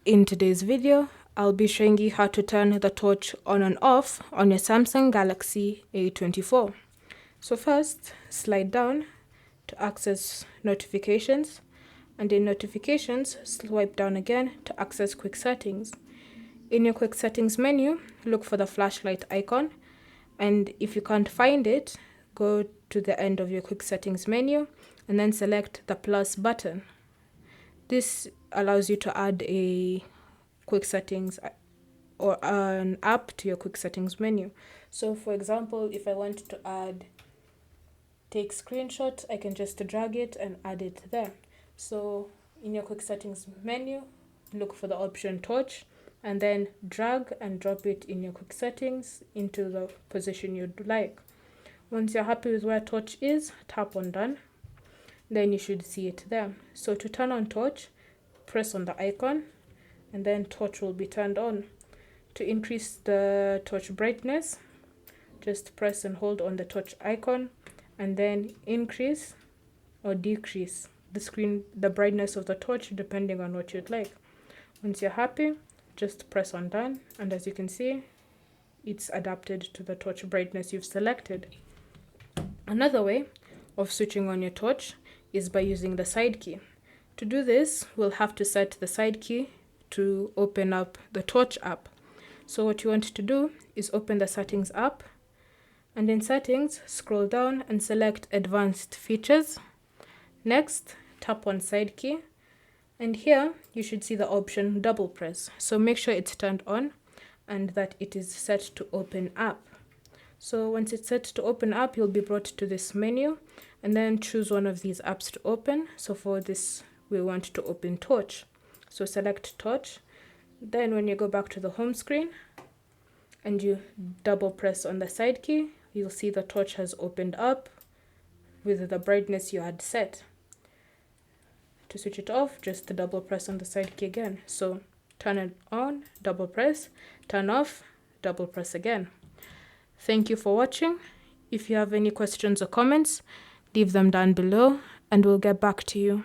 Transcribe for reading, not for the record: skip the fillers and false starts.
In today's video, I'll be showing you how to turn the torch on and off on your Samsung Galaxy A24. So first, slide down to access notifications, and in notifications, swipe down again to access quick settings. In your quick settings menu, look for the flashlight icon, and if you can't find it, go to the end of your quick settings menu and then select the plus button. This allows you to add a quick settings or an app to your quick settings menu. So for example, if I want to add take screenshot, I can just drag it and add it there. So in your quick settings menu, look for the option torch and then drag and drop it in your quick settings into the position you'd like. Once you're happy with where torch is, tap on done. Then you should see it there. So to turn on torch, press on the icon and then torch will be turned on. To increase the torch brightness, just press and hold on the torch icon and then increase or decrease the brightness of the torch depending on what you'd like. Once you're happy, just press on done, and as you can see, it's adapted to the torch brightness you've selected. Another way of switching on your torch is by using the side key. To do this, we'll have to set the side key to open up the torch app. So what you want to do is open the settings app, and in settings, scroll down and select advanced features. Next, tap on side key, and here you should see the option double press. So make sure it's turned on and that it is set to open app. So once it's set to open up, you'll be brought to this menu and then choose one of these apps to open. So for this, we want to open torch. So select torch. Then when you go back to the home screen and you double press on the side key, you'll see the torch has opened up with the brightness you had set. To switch it off, just double press on the side key again. So turn it on, double press, turn off, double press again. Thank you for watching. If you have any questions or comments, leave them down below and we'll get back to you.